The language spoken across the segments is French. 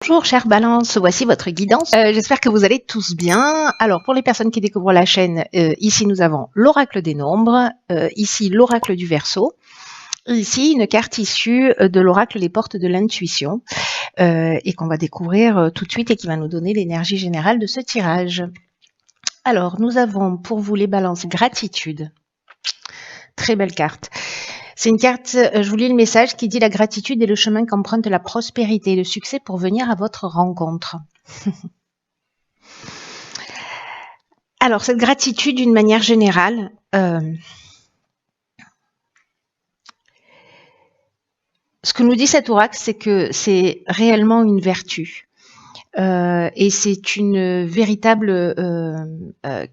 Bonjour chère Balance, voici votre guidance. J'espère que vous allez tous bien. Alors pour les personnes qui découvrent la chaîne, ici nous avons l'oracle des nombres, ici l'oracle du Verseau, ici une carte issue de l'oracle des portes de l'intuition et qu'on va découvrir tout de suite et qui va nous donner l'énergie générale de ce tirage. Alors nous avons pour vous les balances gratitude. Très belle carte. C'est une carte, je vous lis le message qui dit « La gratitude est le chemin qu'emprunte la prospérité et le succès pour venir à votre rencontre. » Alors, cette gratitude, d'une manière générale, ce que nous dit cet oracle, c'est que c'est réellement une vertu. Et c'est une véritable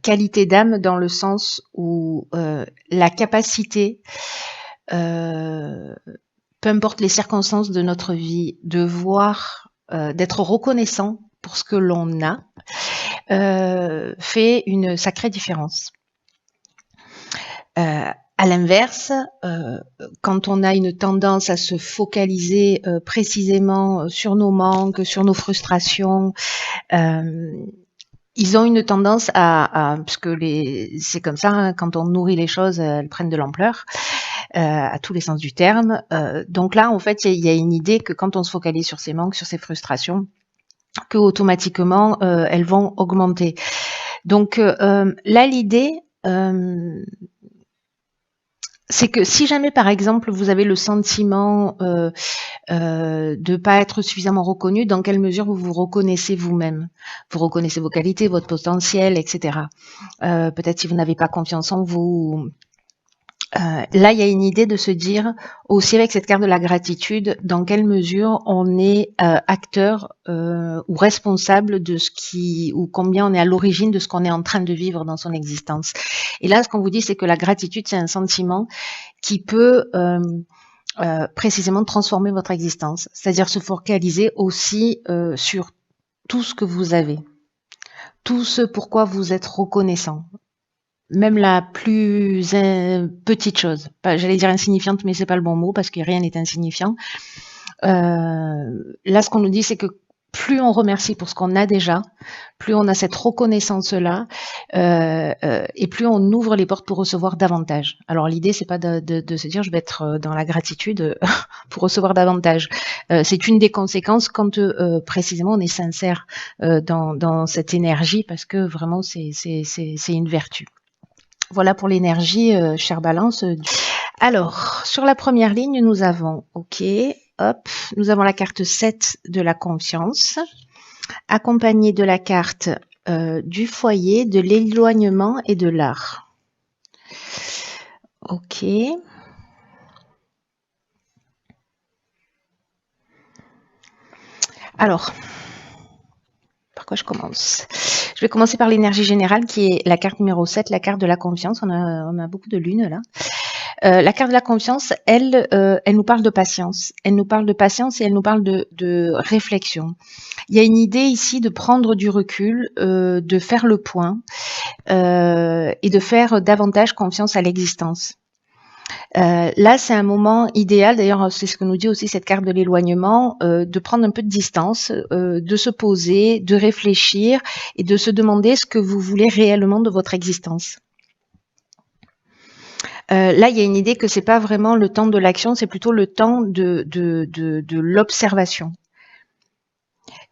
qualité d'âme dans le sens où la capacité peu importe les circonstances de notre vie, de voir, d'être reconnaissant pour ce que l'on a, fait une sacrée différence. À l'inverse, quand on a une tendance à se focaliser précisément sur nos manques, sur nos frustrations, ils ont une tendance parce que c'est comme ça, hein, quand on nourrit les choses, elles prennent de l'ampleur. À tous les sens du terme. Donc là, en fait, il y a une idée que quand on se focalise sur ses manques, sur ses frustrations, que automatiquement, elles vont augmenter. Donc là, l'idée, c'est que si jamais, par exemple, vous avez le sentiment de pas être suffisamment reconnu, dans quelle mesure vous vous reconnaissez vous-même? Vous reconnaissez vos qualités, votre potentiel, etc. Peut-être si vous n'avez pas confiance en vous. Là, il y a une idée de se dire, aussi avec cette carte de la gratitude, dans quelle mesure on est acteur ou responsable de ce ou combien on est à l'origine de ce qu'on est en train de vivre dans son existence. Et là, ce qu'on vous dit, c'est que la gratitude, c'est un sentiment qui peut précisément transformer votre existence, c'est-à-dire se focaliser aussi sur tout ce que vous avez, tout ce pourquoi vous êtes reconnaissant. Même la plus petite chose, j'allais dire insignifiante, mais c'est pas le bon mot parce que rien n'est insignifiant. Là, ce qu'on nous dit, c'est que plus on remercie pour ce qu'on a déjà, plus on a cette reconnaissance-là, et plus on ouvre les portes pour recevoir davantage. Alors l'idée, c'est pas de se dire je vais être dans la gratitude pour recevoir davantage. C'est une des conséquences quand précisément on est sincère dans cette énergie, parce que vraiment c'est une vertu. Voilà pour l'énergie, chère Balance. Alors, sur la première ligne, nous avons, nous avons la carte 7 de la confiance, accompagnée de la carte du foyer, de l'éloignement et de l'art. Ok. Alors, par quoi je commence ? Je vais commencer par l'énergie générale qui est la carte numéro 7, la carte de la confiance. On a beaucoup de lunes là. La carte de la confiance, elle nous parle de patience. Elle nous parle de patience et elle nous parle de réflexion. Il y a une idée ici de prendre du recul, de faire le point et de faire davantage confiance à l'existence. Là, c'est un moment idéal, d'ailleurs c'est ce que nous dit aussi cette carte de l'éloignement, de prendre un peu de distance, de se poser, de réfléchir et de se demander ce que vous voulez réellement de votre existence. Là, il y a une idée que c'est pas vraiment le temps de l'action, c'est plutôt le temps de l'observation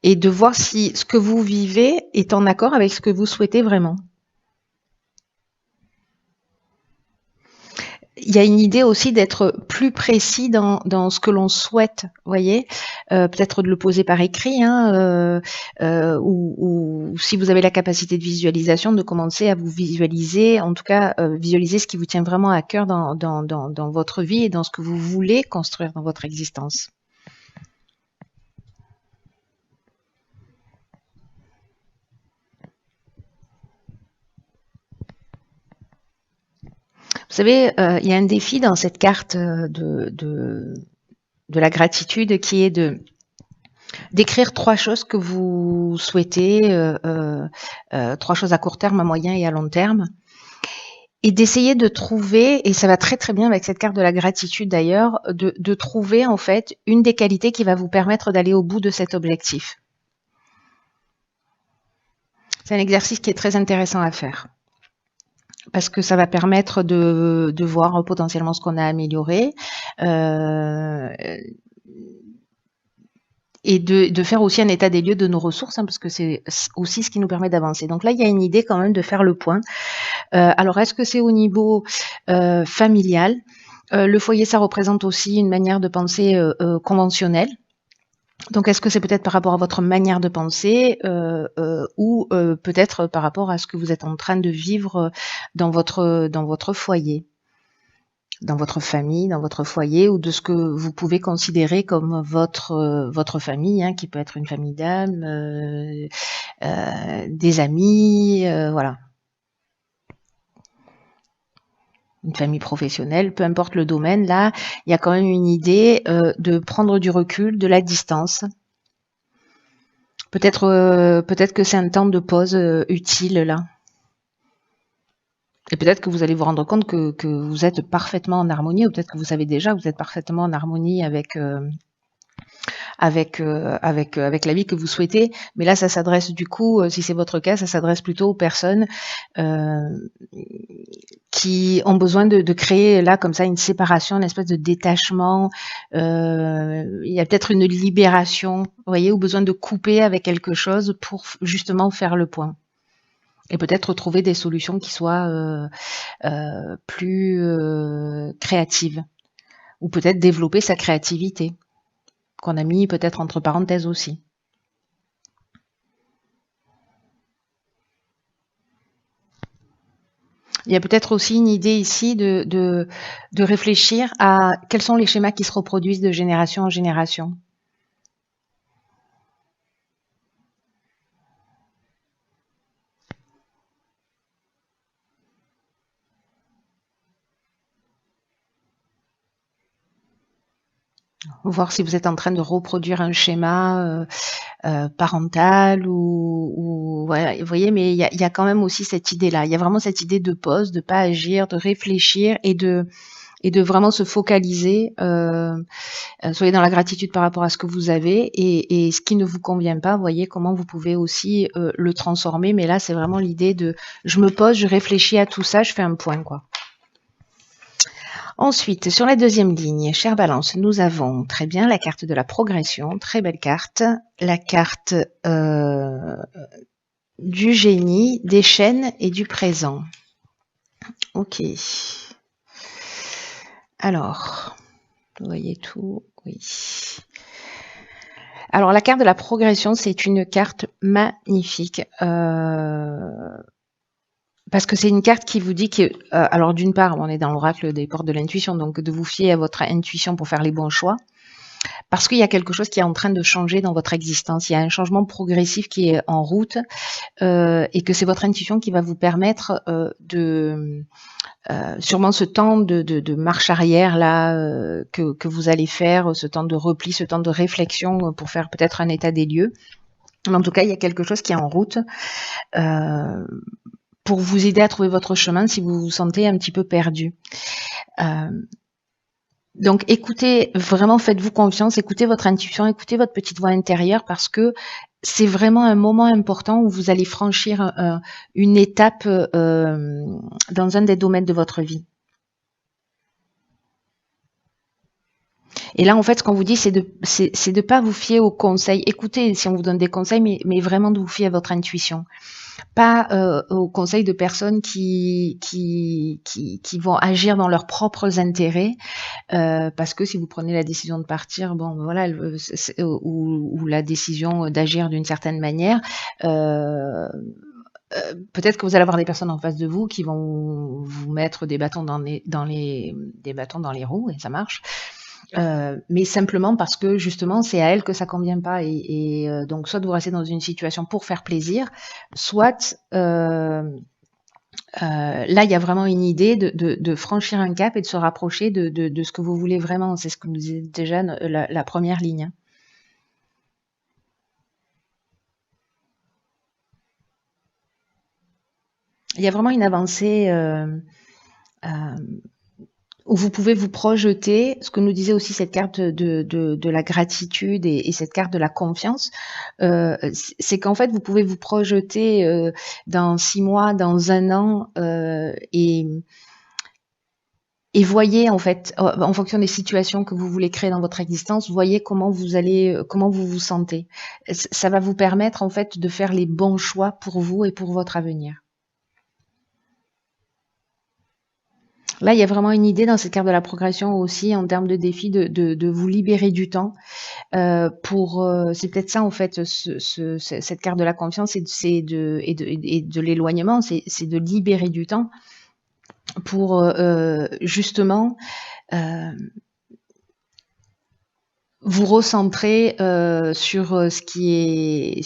et de voir si ce que vous vivez est en accord avec ce que vous souhaitez vraiment. Il y a une idée aussi d'être plus précis dans ce que l'on souhaite, voyez, peut-être de le poser par écrit, hein, ou si vous avez la capacité de visualisation, de commencer à vous visualiser, en tout cas visualiser ce qui vous tient vraiment à cœur dans votre vie et dans ce que vous voulez construire dans votre existence. Vous savez, il y a un défi dans cette carte de la gratitude qui est d'écrire 3 choses que vous souhaitez, 3 choses à court terme, à moyen et à long terme, et d'essayer de trouver, et ça va très très bien avec cette carte de la gratitude d'ailleurs, de trouver en fait une des qualités qui va vous permettre d'aller au bout de cet objectif. C'est un exercice qui est très intéressant à faire parce que ça va permettre de voir potentiellement ce qu'on a amélioré et de faire aussi un état des lieux de nos ressources, hein, parce que c'est aussi ce qui nous permet d'avancer. Donc là, il y a une idée quand même de faire le point. Alors, est-ce que c'est au niveau familial? Le foyer, ça représente aussi une manière de penser conventionnelle. Donc, est-ce que c'est peut-être par rapport à votre manière de penser ou peut-être par rapport à ce que vous êtes en train de vivre dans votre foyer, dans votre famille, dans votre foyer, ou de ce que vous pouvez considérer comme votre famille, hein, qui peut être une famille d'âme, des amis, voilà, une famille professionnelle, peu importe le domaine. Là, il y a quand même une idée de prendre du recul, de la distance. Peut-être que c'est un temps de pause utile là. Et peut-être que vous allez vous rendre compte que vous êtes parfaitement en harmonie, ou peut-être que vous savez déjà que vous êtes parfaitement en harmonie avec la vie que vous souhaitez. Mais là, ça s'adresse du coup, si c'est votre cas, ça s'adresse plutôt aux personnes euh, qui ont besoin de créer là comme ça une séparation, une espèce de détachement. Il y a peut-être une libération, vous voyez, ou besoin de couper avec quelque chose pour justement faire le point. Et peut-être trouver des solutions qui soient plus créatives. Ou peut-être développer sa créativité, qu'on a mis peut-être entre parenthèses aussi. Il y a peut-être aussi une idée ici de réfléchir à quels sont les schémas qui se reproduisent de génération en génération. Voir si vous êtes en train de reproduire un schéma parental ou voilà, vous voyez, mais il y a quand même aussi cette idée-là. Il y a vraiment cette idée de pause, de pas agir, de réfléchir et de vraiment se focaliser. Soyez dans la gratitude par rapport à ce que vous avez et ce qui ne vous convient pas, voyez comment vous pouvez aussi le transformer. Mais là, c'est vraiment l'idée de je me pose, je réfléchis à tout ça, je fais un point, quoi. Ensuite, sur la deuxième ligne, chère Balance, nous avons très bien la carte de la progression, très belle carte, la carte du génie, des chaînes et du présent. Ok. Alors, vous voyez tout, oui. Alors, la carte de la progression, c'est une carte magnifique. Parce que c'est une carte qui vous dit que, alors d'une part, on est dans l'oracle des portes de l'intuition, donc de vous fier à votre intuition pour faire les bons choix. Parce qu'il y a quelque chose qui est en train de changer dans votre existence. Il y a un changement progressif qui est en route et que c'est votre intuition qui va vous permettre sûrement ce temps de marche arrière là que vous allez faire, ce temps de repli, ce temps de réflexion pour faire peut-être un état des lieux. Mais en tout cas, il y a quelque chose qui est en route pour vous aider à trouver votre chemin si vous vous sentez un petit peu perdu. Donc écoutez, vraiment faites-vous confiance, écoutez votre intuition, écoutez votre petite voix intérieure parce que c'est vraiment un moment important où vous allez franchir une étape dans un des domaines de votre vie. Et là, en fait, ce qu'on vous dit, c'est de pas vous fier aux conseils. Écoutez si on vous donne des conseils, mais vraiment de vous fier à votre intuition. Pas aux conseils de personnes qui vont agir dans leurs propres intérêts, parce que si vous prenez la décision de partir, bon, voilà, ou la décision d'agir d'une certaine manière, peut-être que vous allez avoir des personnes en face de vous qui vont vous mettre des bâtons des bâtons dans les roues, et ça marche. Mais simplement parce que justement c'est à elle que ça convient pas et donc soit vous restez dans une situation pour faire plaisir, soit là il y a vraiment une idée de franchir un cap et de se rapprocher de ce que vous voulez vraiment. C'est ce que nous disait déjà la première ligne. Il y a vraiment une avancée où vous pouvez vous projeter, ce que nous disait aussi cette carte de la gratitude et cette carte de la confiance, c'est qu'en fait, vous pouvez vous projeter dans 6 mois, dans 1 an, et voyez en fait, en fonction des situations que vous voulez créer dans votre existence, voyez comment vous allez, comment vous vous sentez. Ça va vous permettre en fait de faire les bons choix pour vous et pour votre avenir. Là, il y a vraiment une idée dans cette carte de la progression aussi en termes de défi de vous libérer du temps c'est peut-être ça en fait cette carte de la confiance et de l'éloignement, c'est de libérer du temps pour justement euh, vous recentrer sur ce qui est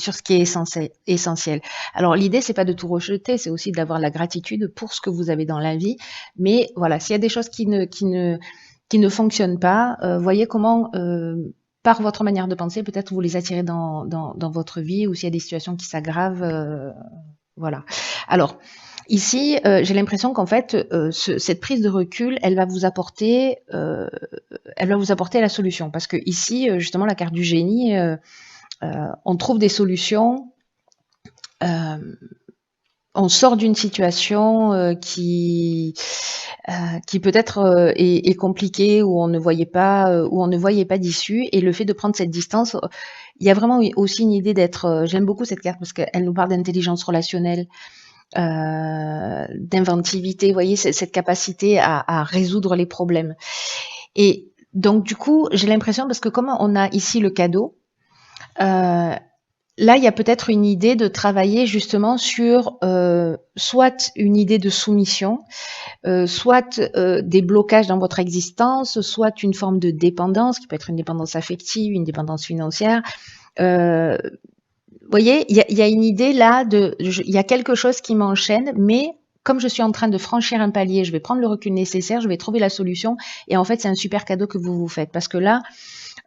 essentiel. Alors l'idée c'est pas de tout rejeter, c'est aussi d'avoir la gratitude pour ce que vous avez dans la vie. Mais voilà, s'il y a des choses qui ne fonctionnent pas, voyez comment par votre manière de penser, peut-être vous les attirez dans votre vie, ou s'il y a des situations qui s'aggravent, voilà. Alors, ici, j'ai l'impression qu'en fait, cette prise de recul, elle va vous apporter la solution. Parce que ici, justement, la carte du génie, on trouve des solutions. On sort d'une situation qui peut-être est compliquée, où on ne voyait pas d'issue, et le fait de prendre cette distance, il y a vraiment aussi une idée d'être. J'aime beaucoup cette carte parce qu'elle nous parle d'intelligence relationnelle, d'inventivité, vous voyez, cette capacité à résoudre les problèmes. Et donc du coup, j'ai l'impression, parce que comme on a ici le cadeau, là, il y a peut-être une idée de travailler justement sur soit une idée de soumission, soit des blocages dans votre existence, soit une forme de dépendance, qui peut être une dépendance affective, une dépendance financière. Vous voyez, il y a une idée là il y a quelque chose qui m'enchaîne, mais comme je suis en train de franchir un palier, je vais prendre le recul nécessaire, je vais trouver la solution, et en fait, c'est un super cadeau que vous vous faites, parce que là,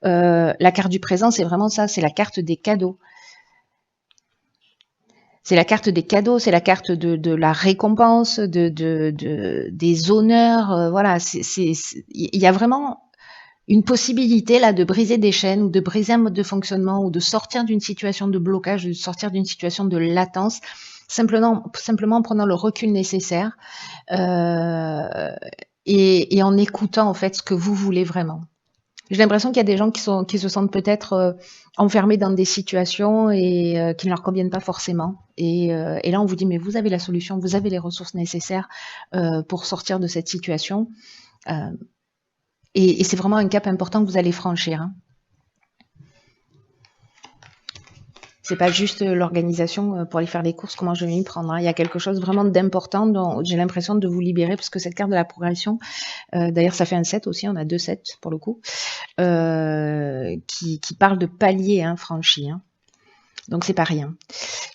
la carte du présent, c'est vraiment ça, c'est la carte des cadeaux. C'est la carte des cadeaux, c'est la carte de la récompense, des honneurs. Voilà, il y a vraiment une possibilité là de briser des chaînes, ou de briser un mode de fonctionnement, ou de sortir d'une situation de blocage, de sortir d'une situation de latence, simplement en prenant le recul nécessaire et en écoutant en fait ce que vous voulez vraiment. J'ai l'impression qu'il y a des gens qui se sentent peut-être enfermés dans des situations et qui ne leur conviennent pas forcément. Et là, on vous dit, mais vous avez la solution, vous avez les ressources nécessaires pour sortir de cette situation. Et c'est vraiment un cap important que vous allez franchir. Hein. C'est pas juste l'organisation pour aller faire des courses, comment je vais m'y prendre. Hein. Il y a quelque chose vraiment d'important dont j'ai l'impression de vous libérer, parce que cette carte de la progression, d'ailleurs ça fait un 7 aussi, on a 2 sets pour le coup, qui parle de paliers franchis. Hein. Donc c'est pas rien.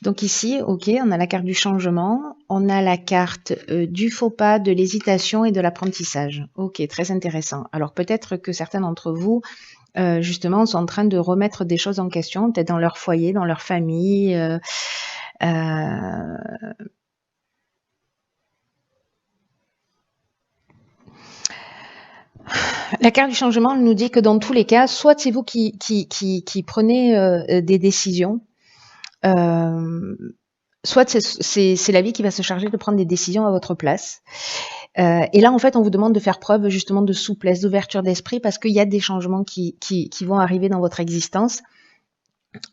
Donc ici, ok, on a la carte du changement, on a la carte du faux pas, de l'hésitation et de l'apprentissage. Ok, très intéressant. Alors peut-être que certains d'entre vous justement, sont en train de remettre des choses en question, peut-être dans leur foyer, dans leur famille. La carte du changement nous dit que dans tous les cas, soit c'est vous qui prenez des décisions, soit c'est la vie qui va se charger de prendre des décisions à votre place. Et là, en fait, on vous demande de faire preuve justement de souplesse, d'ouverture d'esprit, parce qu'il y a des changements qui vont arriver dans votre existence.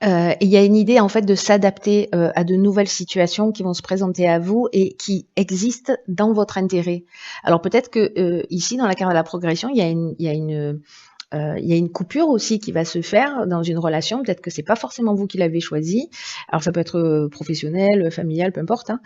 Et il y a une idée en fait de s'adapter à de nouvelles situations qui vont se présenter à vous et qui existent dans votre intérêt. Alors peut-être que ici, dans la carte de la progression, il y a une coupure aussi qui va se faire dans une relation. Peut-être que c'est pas forcément vous qui l'avez choisi. Alors ça peut être professionnel, familial, peu importe. Hein.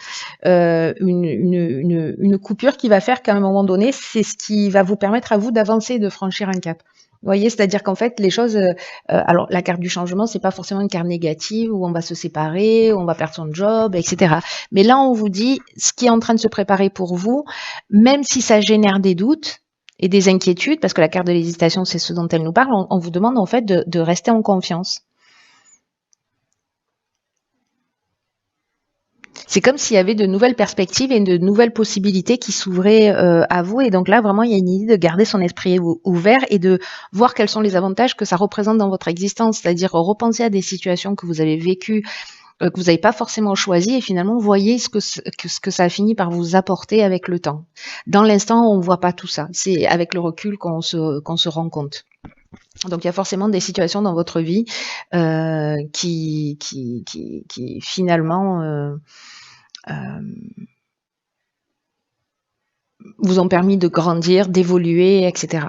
Une coupure qui va faire qu'à un moment donné, c'est ce qui va vous permettre à vous d'avancer et de franchir un cap. Vous voyez, c'est-à-dire qu'en fait, les choses. Alors, la carte du changement, c'est pas forcément une carte négative où on va se séparer, où on va perdre son job, etc. Mais là, on vous dit ce qui est en train de se préparer pour vous, même si ça génère des doutes et des inquiétudes, parce que la carte de l'hésitation, c'est ce dont elle nous parle. On vous demande en fait de rester en confiance. c'est comme s'il y avait de nouvelles perspectives et de nouvelles possibilités qui s'ouvraient à vous. Et donc là, vraiment, il y a une idée de garder son esprit ouvert et de voir quels sont les avantages que ça représente dans votre existence. C'est-à-dire repenser à des situations que vous avez vécues, que vous n'avez pas forcément choisi, et finalement voyez ce que ça a fini par vous apporter avec le temps. Dans l'instant, on ne voit pas tout ça. C'est avec le recul qu'on se rend compte. Donc il y a forcément des situations dans votre vie qui finalement vous ont permis de grandir, d'évoluer, etc.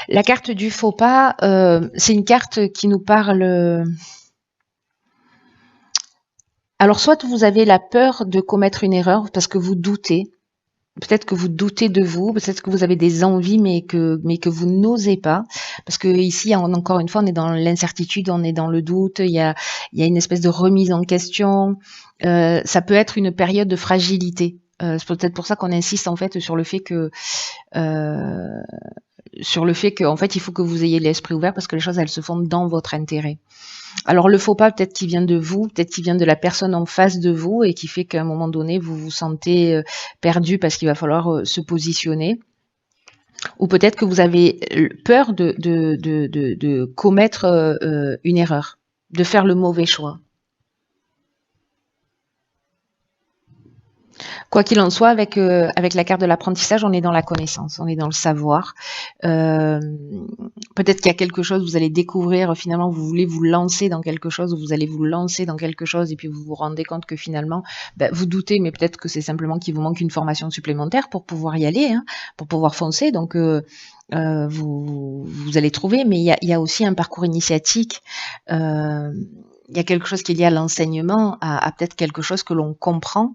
La carte du faux pas, c'est une carte qui nous parle. Alors, soit vous avez la peur de commettre une erreur parce que vous doutez. Peut-être que vous doutez de vous, peut-être que vous avez des envies, mais que vous n'osez pas. Parce que ici, encore une fois, on est dans l'incertitude, on est dans le doute, il y a une espèce de remise en question. Ça peut être une période de fragilité. C'est peut-être pour ça qu'on insiste en fait sur le fait que en fait, il faut que vous ayez l'esprit ouvert parce que les choses, elles se font dans votre intérêt. Alors le faux pas, peut-être qu'il vient de vous, peut-être qu'il vient de la personne en face de vous et qui fait qu'à un moment donné, vous vous sentez perdu parce qu'il va falloir se positionner. Ou peut-être que vous avez peur de commettre une erreur, de faire le mauvais choix. Quoi qu'il en soit, avec la carte de l'apprentissage, on est dans la connaissance, on est dans le savoir. Peut-être qu'il y a quelque chose, vous allez découvrir, finalement, vous voulez vous lancer dans quelque chose, ou vous allez vous lancer dans quelque chose, et puis vous vous rendez compte que finalement, vous doutez, mais peut-être que c'est simplement qu'il vous manque une formation supplémentaire pour pouvoir y aller, hein, pour pouvoir foncer. Donc, vous allez trouver, mais il y a aussi un parcours initiatique. Il y a quelque chose qui est lié à l'enseignement, à peut-être quelque chose que l'on comprend,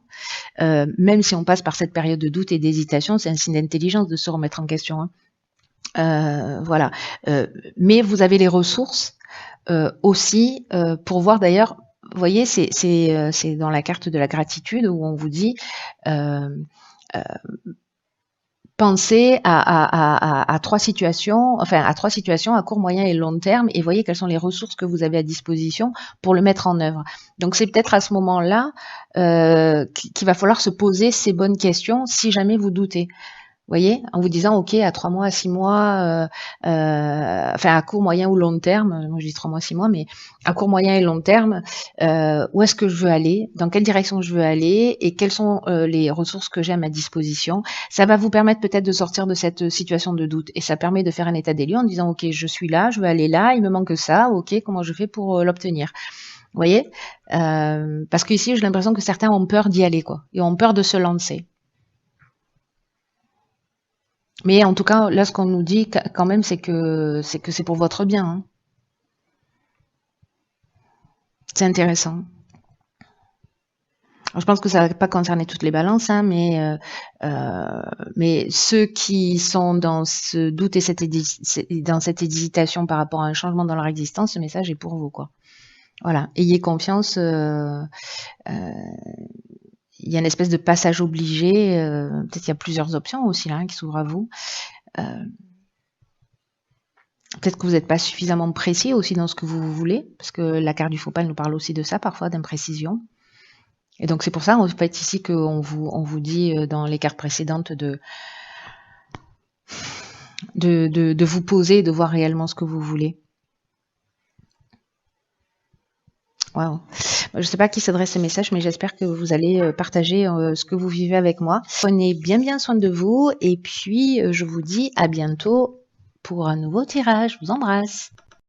même si on passe par cette période de doute et d'hésitation, c'est un signe d'intelligence de se remettre en question. Hein. Voilà. Mais vous avez les ressources aussi pour voir d'ailleurs, vous voyez, c'est dans la carte de la gratitude où on vous dit pensez à trois situations, à court, moyen et long terme, et voyez quelles sont les ressources que vous avez à disposition pour le mettre en œuvre. Donc c'est peut-être à ce moment-là qu'il va falloir se poser ces bonnes questions si jamais vous doutez. Vous voyez, en vous disant, ok, à 3 mois, à 6 mois, à court, moyen ou long terme, moi je dis 3 mois, 6 mois, mais à court, moyen et long terme, où est-ce que je veux aller, dans quelle direction je veux aller et quelles sont les ressources que j'ai à ma disposition. Ça va vous permettre peut-être de sortir de cette situation de doute et ça permet de faire un état des lieux en disant, ok, je suis là, je veux aller là, il me manque ça, ok, comment je fais pour l'obtenir. Vous voyez, parce qu'ici, j'ai l'impression que certains ont peur d'y aller, quoi, et ont peur de se lancer. Mais en tout cas, là, ce qu'on nous dit quand même, c'est que c'est pour votre bien. Hein. C'est intéressant. Alors, je pense que ça va pas concerner toutes les balances, hein, mais ceux qui sont dans ce doute et dans cette hésitation par rapport à un changement dans leur existence, ce message est pour vous, quoi. Voilà, ayez confiance. Il y a une espèce de passage obligé. Peut-être qu'il y a plusieurs options aussi là qui s'ouvrent à vous. Peut-être que vous n'êtes pas suffisamment précis aussi dans ce que vous voulez, parce que la carte du faux pas elle nous parle aussi de ça parfois, d'imprécision. Et donc c'est pour ça en fait ici qu'on vous dit dans les cartes précédentes de vous poser et de voir réellement ce que vous voulez. Waouh. Je ne sais pas à qui s'adresse ce message, mais j'espère que vous allez partager ce que vous vivez avec moi. Prenez bien soin de vous et puis je vous dis à bientôt pour un nouveau tirage. Je vous embrasse.